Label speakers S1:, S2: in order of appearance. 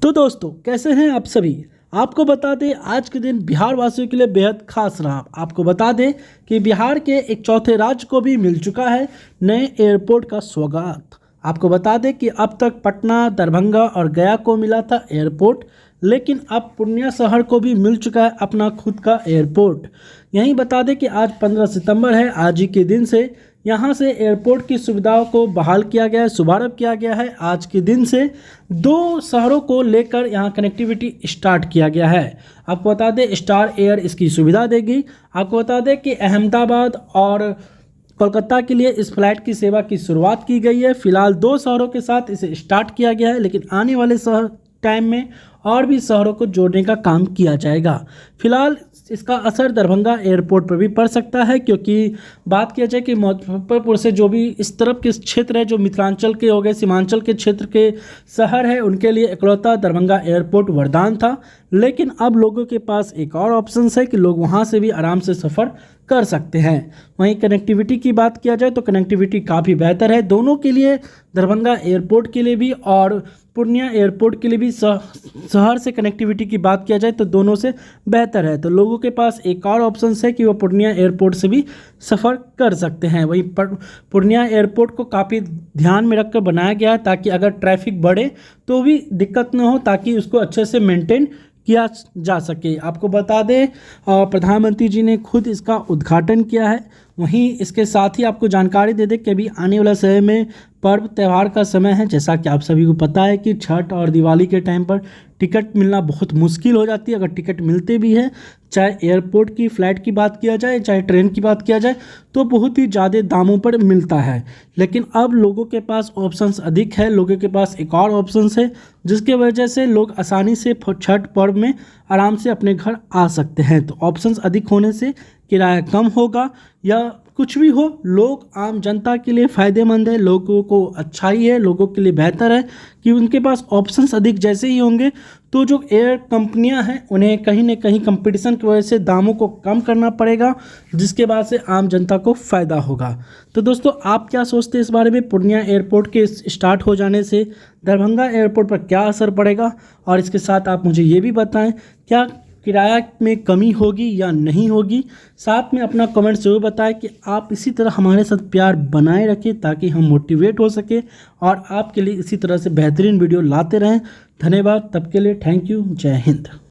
S1: तो दोस्तों कैसे हैं आप सभी। आपको बता दें आज के दिन बिहार वासियों के लिए बेहद खास रहा। आपको बता दें कि बिहार के एक चौथे राज्य को भी मिल चुका है नए एयरपोर्ट का सौगात। आपको बता दें कि अब तक पटना, दरभंगा और गया को मिला था एयरपोर्ट, लेकिन अब पूर्णिया शहर को भी मिल चुका है अपना खुद का एयरपोर्ट। यहीं बता दें कि आज 15 सितंबर है। आज ही के दिन से यहाँ से एयरपोर्ट की सुविधाओं को बहाल किया गया है, शुभारंभ किया गया है। आज के दिन से दो शहरों को लेकर यहाँ कनेक्टिविटी स्टार्ट किया गया है। आपको बता दें स्टार एयर इसकी सुविधा देगी। आपको बता दें कि अहमदाबाद और कोलकाता के लिए इस फ्लाइट की सेवा की शुरुआत की गई है। फिलहाल दो शहरों के साथ इसे स्टार्ट किया गया है, लेकिन आने वाले टाइम में और भी शहरों को जोड़ने का काम किया जाएगा। फिलहाल इसका असर दरभंगा एयरपोर्ट पर भी पड़ सकता है, क्योंकि बात किया जाए कि मुजफ्फरपुर से जो भी इस तरफ के क्षेत्र है, जो मिथिलांचल के हो गए, सीमांचल के क्षेत्र के शहर है, उनके लिए इकलौता दरभंगा एयरपोर्ट वरदान था। लेकिन अब लोगों के पास एक और ऑप्शन है कि लोग वहां से भी आराम से सफ़र कर सकते हैं। वहीं कनेक्टिविटी की बात किया जाए तो कनेक्टिविटी काफ़ी बेहतर है दोनों के लिए, दरभंगा एयरपोर्ट के लिए भी और पूर्णिया एयरपोर्ट के लिए भी। शहर से कनेक्टिविटी की बात किया जाए तो दोनों से बेहतर है। तो लोगों के पास एक और ऑप्शन है कि वो पूर्णिया एयरपोर्ट से भी सफ़र कर सकते हैं। वहीं पूर्णिया एयरपोर्ट को काफ़ी ध्यान में रखकर बनाया गया है ताकि अगर ट्रैफिक बढ़े तो भी दिक्कत न हो, ताकि उसको अच्छे से मेंटेन किया जा सके। आपको बता दें प्रधानमंत्री जी ने खुद इसका उद्घाटन किया है। वहीं इसके साथ ही आपको जानकारी दे दें कि अभी आने वाला समय में पर्व त्यौहार का समय है। जैसा कि आप सभी को पता है कि छठ और दिवाली के टाइम पर टिकट मिलना बहुत मुश्किल हो जाती है। अगर टिकट मिलते भी हैं, चाहे एयरपोर्ट की फ़्लाइट की बात किया जाए, चाहे ट्रेन की बात किया जाए, तो बहुत ही ज़्यादा दामों पर मिलता है। लेकिन अब लोगों के पास ऑप्शंस अधिक है। लोगों के पास एक और ऑप्शंस है जिसके वजह से लोग आसानी से छठ पर्व में आराम से अपने घर आ सकते हैं। तो ऑप्शंस अधिक होने से किराया कम होगा या कुछ भी हो, लोग आम जनता के लिए फ़ायदेमंद है, लोगों को अच्छा ही है, लोगों के लिए बेहतर है कि उनके पास ऑप्शंस अधिक जैसे ही होंगे तो जो एयर कंपनियां हैं उन्हें कहीं ना कहीं कंपटीशन की वजह से दामों को कम करना पड़ेगा, जिसके बाद से आम जनता को फ़ायदा होगा। तो दोस्तों आप क्या सोचते हैं इस बारे में? पूर्णिया एयरपोर्ट के स्टार्ट हो जाने से दरभंगा एयरपोर्ट पर क्या असर पड़ेगा? और इसके साथ आप मुझे ये भी बताएं क्या किराया में कमी होगी या नहीं होगी। साथ में अपना कमेंट जरूर बताएं कि आप इसी तरह हमारे साथ प्यार बनाए रखें ताकि हम मोटिवेट हो सके और आपके लिए इसी तरह से बेहतरीन वीडियो लाते रहें। धन्यवाद, तब के लिए थैंक यू, जय हिंद।